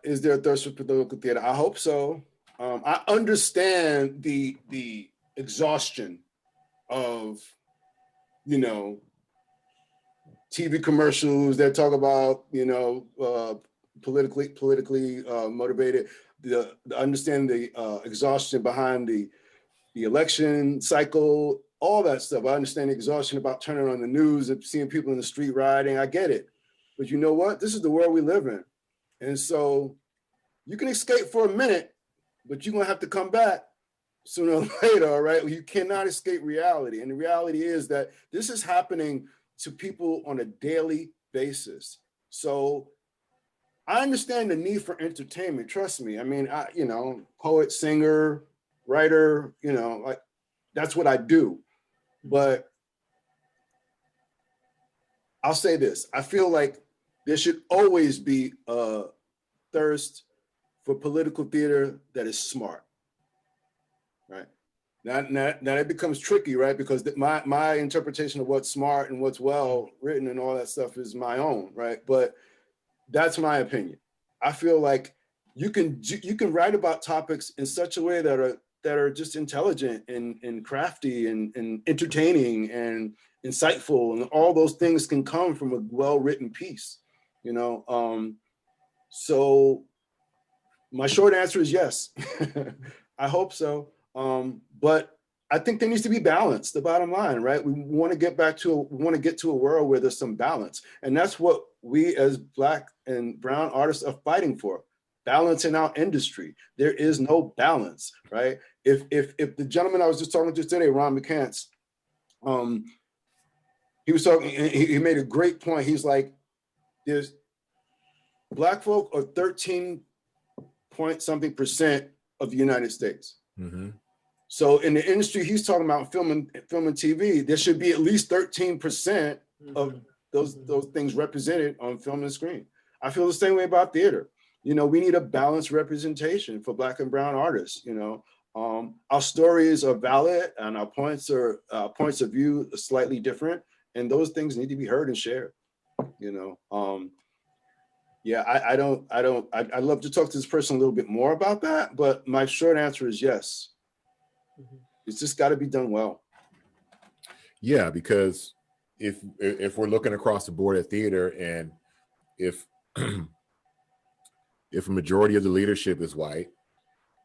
C: Is there a thirst for political theater? I hope so. I understand the exhaustion of, TV commercials that talk about, politically motivated, the understand the exhaustion behind the election cycle, all that stuff. I understand the exhaustion about turning on the news and seeing people in the street rioting. I get it. But you know what? This is the world we live in. And so you can escape for a minute, but you're going to have to come back sooner or later, all right? You cannot escape reality. And the reality is that this is happening to people on a daily basis. So I understand the need for entertainment. Trust me. I mean, poet, singer, writer, that's what I do. But I'll say this. I feel like there should always be a thirst for political theater that is smart, right? Now it becomes tricky, right? Because my interpretation of what's smart and what's well written and all that stuff is my own, right? But that's my opinion. I feel like you can write about topics in such a way that are just intelligent and crafty and entertaining and insightful, and all those things can come from a well-written piece, you know. So my short answer is yes. I hope so. But I think there needs to be balance, the bottom line, right? We want to get to a world where there's some balance. And that's what we as Black and brown artists are fighting for. Balance in our industry. There is no balance, right? If the gentleman I was just talking to today, Ron McCants, he was talking, he made a great point. He's like, there's Black folk are 13 point something percent of the United States. Mm-hmm. So in the industry he's talking about, film and TV, there should be at least 13% of those things represented on film and screen. I feel the same way about theater. You know, we need a balanced representation for Black and brown artists. You know, our stories are valid and our points of view are slightly different, and those things need to be heard and shared. You know, yeah, I'd love to talk to this person a little bit more about that, but my short answer is yes. It's just got to be done well.
A: Yeah, because if we're looking across the board at theater, and if if a majority of the leadership is white,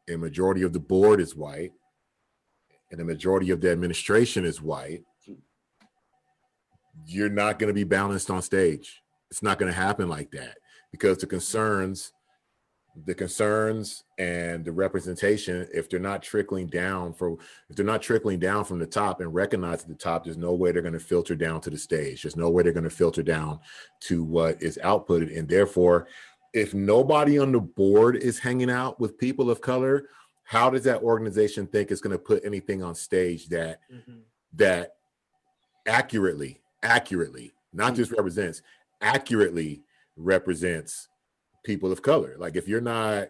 A: a majority of the board is white, and a majority of the administration is white, you're not going to be balanced on stage. It's not going to happen like that, because the concerns and the representation, if they're not trickling down from the top and recognized at the top, there's no way they're going to filter down to the stage. There's no way they're going to filter down to what is outputted. And therefore, if nobody on the board is hanging out with people of color, how does that organization think it's going to put anything on stage that that accurately, not just represents, accurately represents people of color? Like, if you're not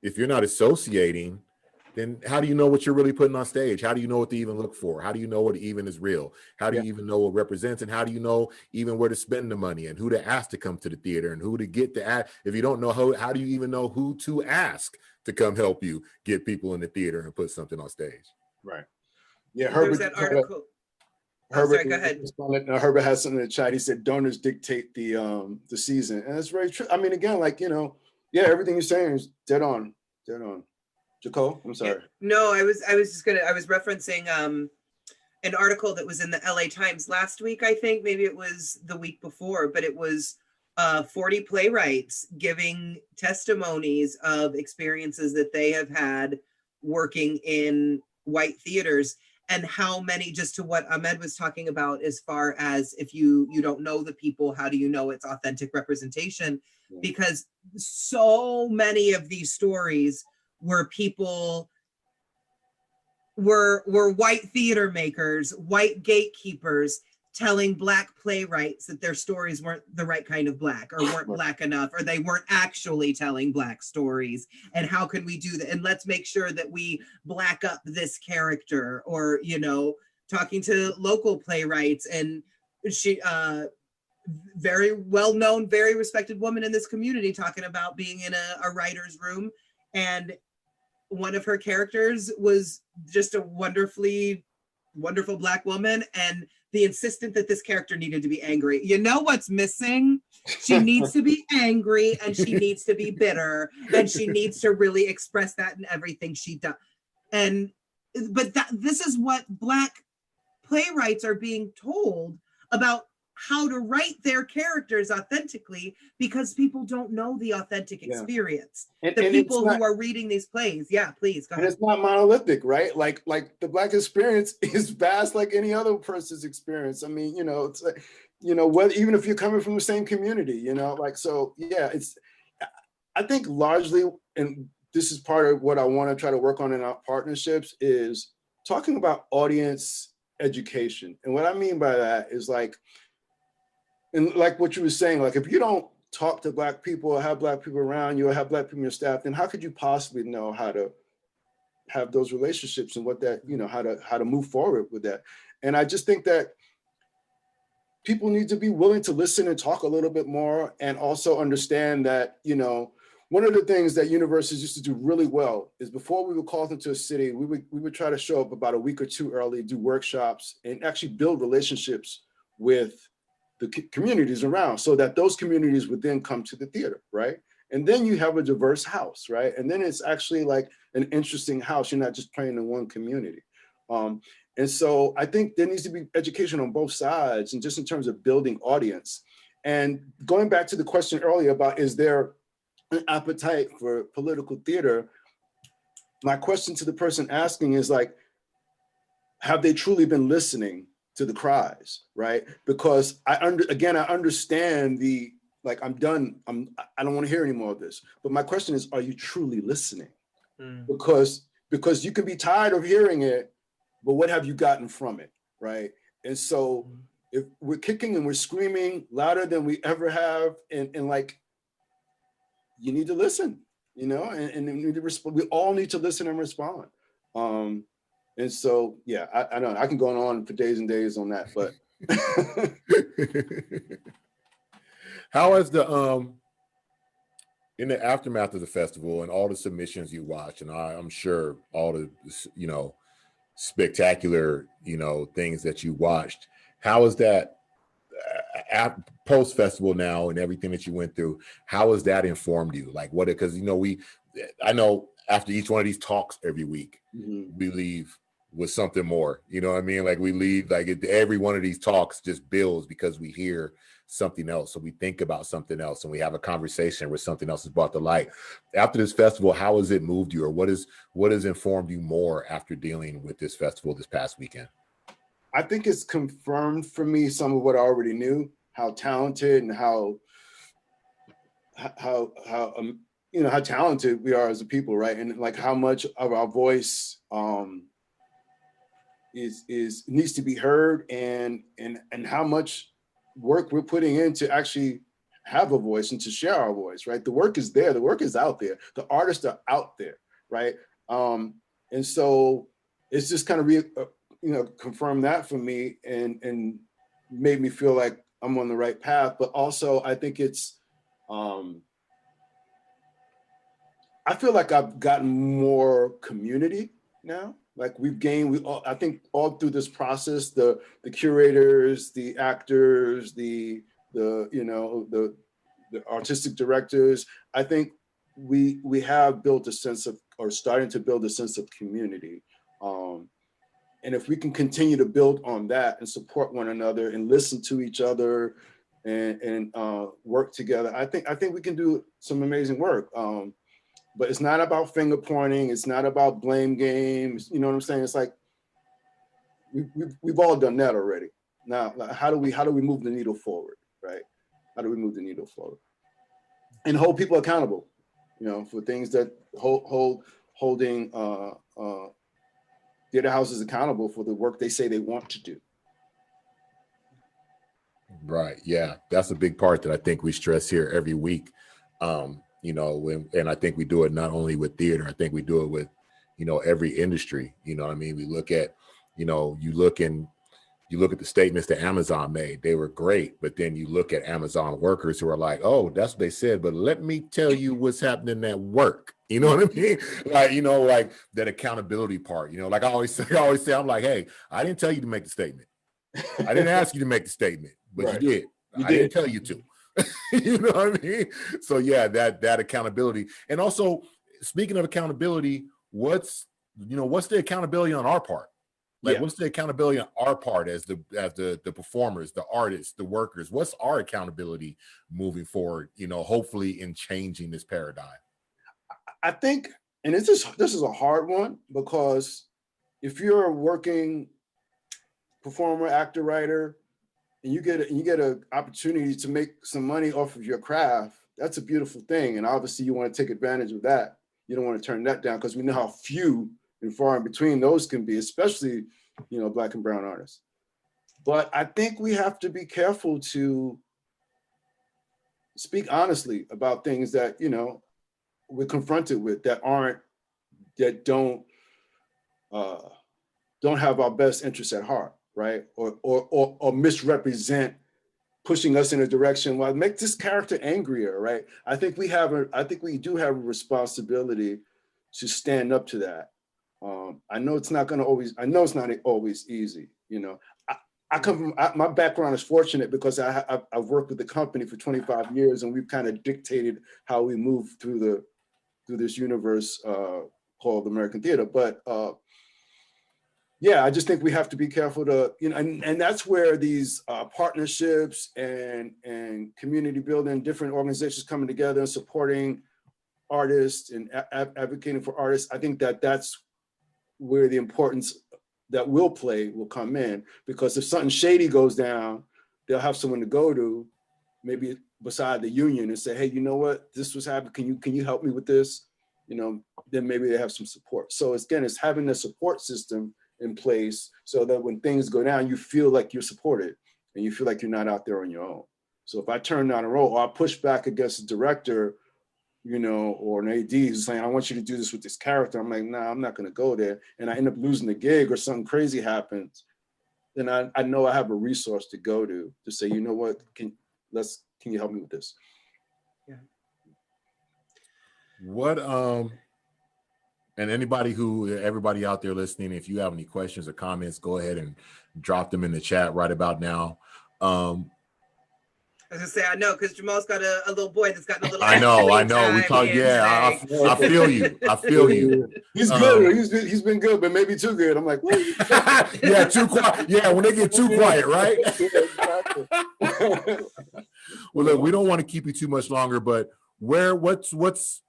A: associating, then how do you know what you're really putting on stage? How do you know what to even look for? How do you know what even is real? How do you even know what represents? And how do you know even where to spend the money and who to ask to come to the theater and who to get to ask? If you don't know how do you even know who to ask to come help you get people in the theater and put something on stage?
C: Right. Yeah.
B: There's that article.
C: Herbert,
B: sorry, go ahead.
C: Herbert has something in the chat. He said donors dictate the season, and that's very true. I mean, again, like, you know, yeah, everything you're saying is dead on. Jacole, I'm sorry.
B: No, I was referencing an article that was in the LA Times last week. I think maybe it was the week before, but it was 40 playwrights giving testimonies of experiences that they have had working in white theaters, and how many, just to what Ahmed was talking about, as far as if you don't know the people, how do you know it's authentic representation? Because so many of these stories were people were white theater makers, white gatekeepers, telling Black playwrights that their stories weren't the right kind of Black, or weren't Black enough, or they weren't actually telling Black stories. And how can we do that? And let's make sure that we Black up this character. Or, you know, talking to local playwrights, and she, very well-known, very respected woman in this community, talking about being in a writer's room, and one of her characters was just a wonderful Black woman, and the insistent that this character needed to be angry. You know what's missing? She needs to be angry, and she needs to be bitter, and she needs to really express that in everything she does. But this is what Black playwrights are being told about, how to write their characters authentically, because people don't know the authentic experience. And people who are reading these plays. Yeah, please go ahead.
C: And it's not monolithic, right? Like the Black experience is vast, like any other person's experience. I mean, you know, it's like, you know, whether, even if you're coming from the same community, you know, like, so yeah, I think largely, and this is part of what I want to try to work on in our partnerships, is talking about audience education. And what I mean by that is, like, and like what you were saying, like, if you don't talk to Black people or have Black people around you or have Black people in your staff, then how could you possibly know how to have those relationships and what that, how to move forward with that. And I just think that people need to be willing to listen and talk a little bit more, and also understand that, one of the things that universities used to do really well is before we were called into a city, we would try to show up about a week or two early, do workshops, and actually build relationships with the communities around, so that those communities would then come to the theater, right? And then you have a diverse house, right? And then it's actually like an interesting house. You're not just playing in one community. And so I think there needs to be education on both sides, and just in terms of building audience. And going back to the question earlier about, is there an appetite for political theater? My question to the person asking is like, have they truly been listening to the cries, right? Because I understand the, like, I'm done. I don't want to hear any more of this. But my question is, are you truly listening? Because you can be tired of hearing it, but what have you gotten from it, right? And so if we're kicking and we're screaming louder than we ever have, and like, you need to listen, and you need to respond. We all need to listen and respond. And so, yeah, I know I can go on for days and days on that, but.
A: How has the, in the aftermath of the festival and all the submissions you watched, and I'm sure all the, spectacular, things that you watched, how is that post festival now and everything that you went through, how has that informed you? Like what, because I know after each one of these talks every week, we leave with something more, you know what I mean? Like we leave, like every one of these talks just builds because we hear something else. So we think about something else and we have a conversation where something else is brought to light. After this festival, how has it moved you, or what has informed you more after dealing with this festival this past weekend?
C: I think it's confirmed for me some of what I already knew, how talented and how talented we are as a people, right? And like how much of our voice needs to be heard, and how much work we're putting in to actually have a voice and to share our voice, right? The work is there, the work is out there, the artists are out there, right? And so it's just kind of confirmed that for me, and made me feel like I'm on the right path. But also I think it's I feel like I've gotten more community now. Like I think all through this process, the curators, the actors, the artistic directors, I think we have built a sense of, or starting to build a sense of community. And if we can continue to build on that and support one another and listen to each other and work together, I think we can do some amazing work. But it's not about finger pointing. It's not about blame games. You know what I'm saying? It's like we've all done that already. Now, how do we move the needle forward, right? How do we move the needle forward and hold people accountable, for things that holding theater houses accountable for the work they say they want to do.
A: Right. Yeah, that's a big part that I think we stress here every week. And I think we do it not only with theater, I think we do it with, every industry. We look at, you look at the statements that Amazon made, they were great. But then you look at Amazon workers who are like, oh, that's what they said, but let me tell you what's happening at work. You know what I mean? Like that accountability part, like I always say, I'm like, hey, I didn't tell you to make the statement. I didn't ask you to make the statement, but
C: right.
A: You did. I didn't tell you to. You know what I mean? So yeah, that accountability. And also, speaking of accountability, what's the accountability on our part? Like, what's the accountability on our part as the performers, the artists, the workers? What's our accountability moving forward? Hopefully in changing this paradigm.
C: I think, and this is a hard one, because if you're a working performer, actor, writer, and you get an opportunity to make some money off of your craft, that's a beautiful thing. And obviously you want to take advantage of that. You don't want to turn that down, because we know how few and far in between those can be, especially, Black and brown artists. But I think we have to be careful to speak honestly about things that, we're confronted with that don't don't have our best interests at heart, right? Or misrepresent, pushing us in a direction, well, make this character angrier, right? I think we do have a responsibility to stand up to that. I know it's not always easy, you know. I come from, my background is fortunate because I've worked with the company for 25 years, and we've kind of dictated how we move through this universe called American theater. But yeah, I just think we have to be careful to, you know, and that's where these partnerships and community building, different organizations coming together and supporting artists and advocating for artists. I think that's where the importance that will come in, because if something shady goes down, they'll have someone to go to, maybe beside the union, and say, hey, you know what, this was happening. Can you help me with this? You know, then maybe they have some support. So it's having the support system in place so that when things go down, you feel like you're supported and you feel like you're not out there on your own. So if I turn down a role or I push back against a director, you know, or an AD who's saying, I want you to do this with this character, I'm like, nah, I'm not going to go there. And I end up losing the gig or something crazy happens, then I know I have a resource to go to say, you know what, can you help me with this?
B: Yeah.
A: What, and everybody out there listening, if you have any questions or comments, go ahead and drop them in the chat right about now.
B: I was gonna say, I know, because Jamal's got a little boy that's got a little.
A: I know. We talk. Yeah, I feel you.
C: He's good. He's been good, but maybe too good. I'm like, what?
A: Yeah, too quiet. Yeah, when they get too quiet, right? Well, look, we don't want to keep you too much longer, but what's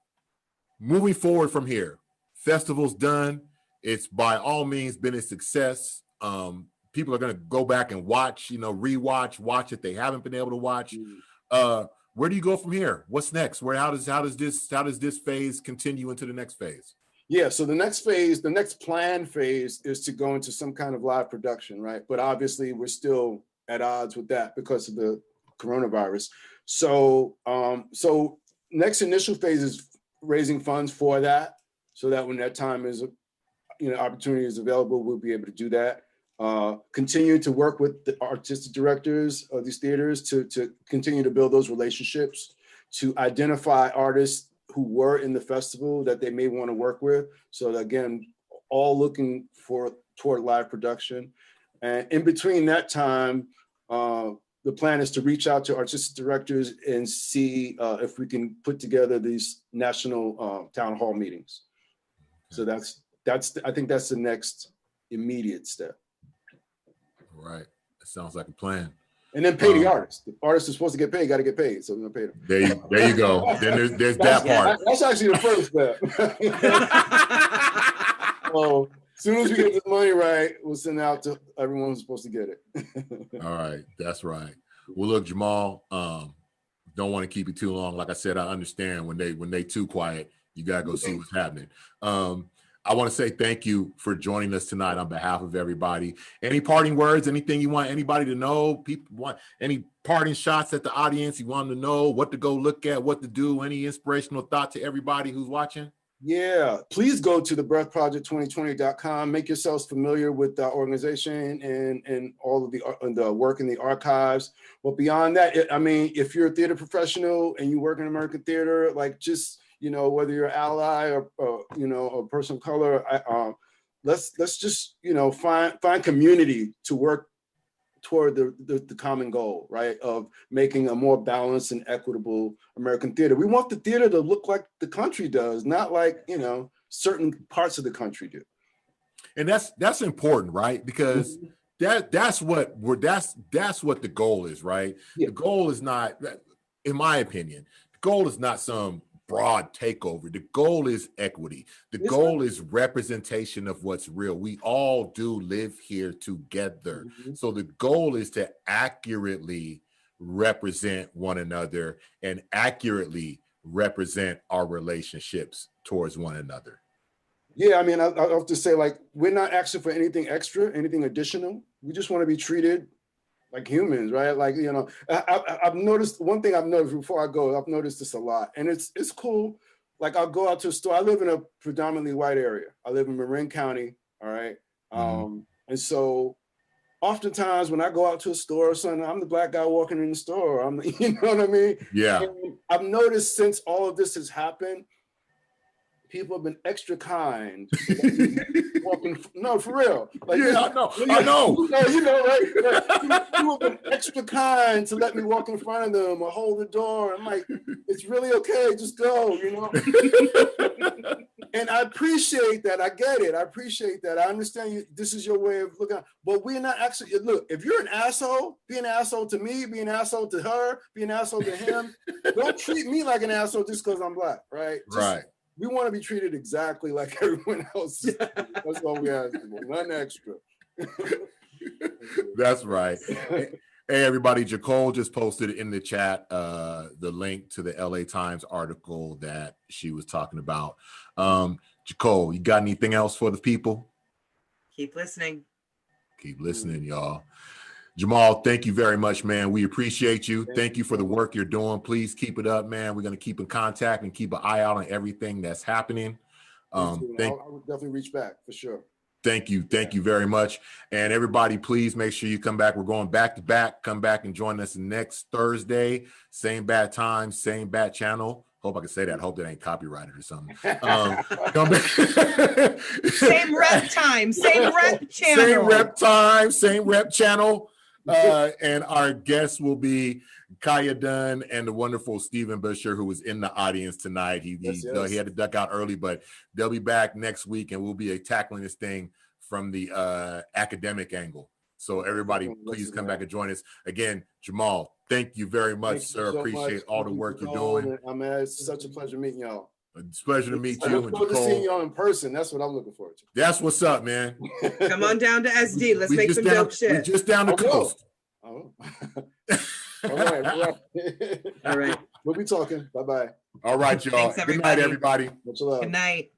A: moving forward from here? Festival's done. It's by all means been a success. People are going to go back and watch, you know, watch if they haven't been able to watch. Where do you go from here? What's next? How does this phase continue into the next phase?
C: Yeah, so the next planned phase is to go into some kind of live production, right? But obviously we're still at odds with that because of the coronavirus. So next initial phase is raising funds for that, so that when that time is, you know, opportunity is available, we'll be able to do that. Continue to work with the artistic directors of these theaters to continue to build those relationships, to identify artists who were in the festival that they may want to work with. So again, all looking toward live production. And in between that time, the plan is to reach out to artistic directors and see if we can put together these national town hall meetings. So I think that's the next immediate step.
A: Right. That sounds like a plan.
C: And then pay the artist. The artist is supposed to get paid, got to get paid. So we're going to pay them.
A: There you go. Then there's that part.
C: That's actually the first step. So as soon as we get the money right, we'll send out to everyone who's supposed to get it. All
A: right. That's right. Well, look, Jamal, don't want to keep you too long. Like I said, I understand when they too quiet, you got to go see what's happening. I want to say thank you for joining us tonight on behalf of everybody. Any parting words, anything you want anybody to know? People want any parting shots at the audience? You want them to know what to go look at, what to do, any inspirational thought to everybody who's watching?
C: Yeah, please go to thebreathproject2020.com. Make yourselves familiar with the organization and all of the work in the archives. But beyond that, I mean, if you're a theater professional and you work in American theater, like just, you know, whether you're an ally or you know, a person of color, let's just, you know, find community to work toward the common goal, right, of making a more balanced and equitable American theater. We want the theater to look like the country does, not like, you know, certain parts of the country do.
A: And that's important, right? Because that's what the goal is, right? Yeah. The goal is not, in my opinion, the goal is not some broad takeover. The goal is equity. The goal is representation of what's real. We all do live here together. So the goal is to accurately represent one another and accurately represent our relationships towards one another.
C: Yeah, I mean, I have to say, like, we're not asking for anything extra, anything additional. We just want to be treated like humans, right? Like, you know, I've noticed one thing before I go, I've noticed this a lot, and it's cool. Like, I'll go out to a store. I live in a predominantly white area. I live in Marin County, All right.
A: Mhm.
C: And so oftentimes when I go out to a store or something, I'm the black guy walking in the store. You know what I mean?
A: Yeah.
C: And I've noticed since all of this has happened, people have been extra kind. Walking, no, for real. Like,
A: Yeah, I know. I know.
C: You know, right? People have been extra kind to let me walk in front of them or hold the door. I'm like, it's really okay. Just go, you know? And I appreciate that. I get it. I appreciate that. I understand you. This is your way of looking. But we're not actually, look, if you're an asshole, be an asshole to me, be an asshole to her, be an asshole to him. Don't treat me like an asshole just because I'm black, right?
A: Right.
C: We want to be treated exactly like everyone else. That's all we ask for. Nothing extra.
A: That's right. Hey, everybody, Jacole just posted in the chat the link to the LA Times article that she was talking about. Jacole, you got anything else for the people?
B: Keep listening.
A: Keep listening, y'all. Jamal, thank you very much, man. We appreciate you. Thank you for the work you're doing. Please keep it up, man. We're going to keep in contact and keep an eye out on everything that's happening.
C: I would definitely reach back for sure.
A: Thank you. Thank you very much. And everybody, please make sure you come back. We're going back to back. Come back and join us next Thursday. Same bad time, same bad channel. Hope I can say that. Hope that ain't copyrighted or something. Come back.
B: Same rep time, same rep channel.
A: Same rep time, same rep channel. And our guest will be Kaya Dunn and the wonderful Stephen Busher, who was in the audience tonight. He had to duck out early, but they'll be back next week, and we'll be tackling this thing from the academic angle. So everybody, please come back and join us. Again, Jamal, thank you very much, sir. Appreciate all the work you're doing.
C: It's such a pleasure meeting y'all.
A: It's a pleasure to meet you.
C: I look forward to seeing y'all in person. That's what I'm looking forward to.
A: That's what's up, man.
B: Come on down to SD. Let's make some dope shit.
A: We're just down the coast.
C: Oh. All right.
B: All right.
C: We'll be talking. Bye-bye.
A: All right, y'all.
B: Thanks, everybody.
A: Good night, everybody.
C: Much love.
B: Good night.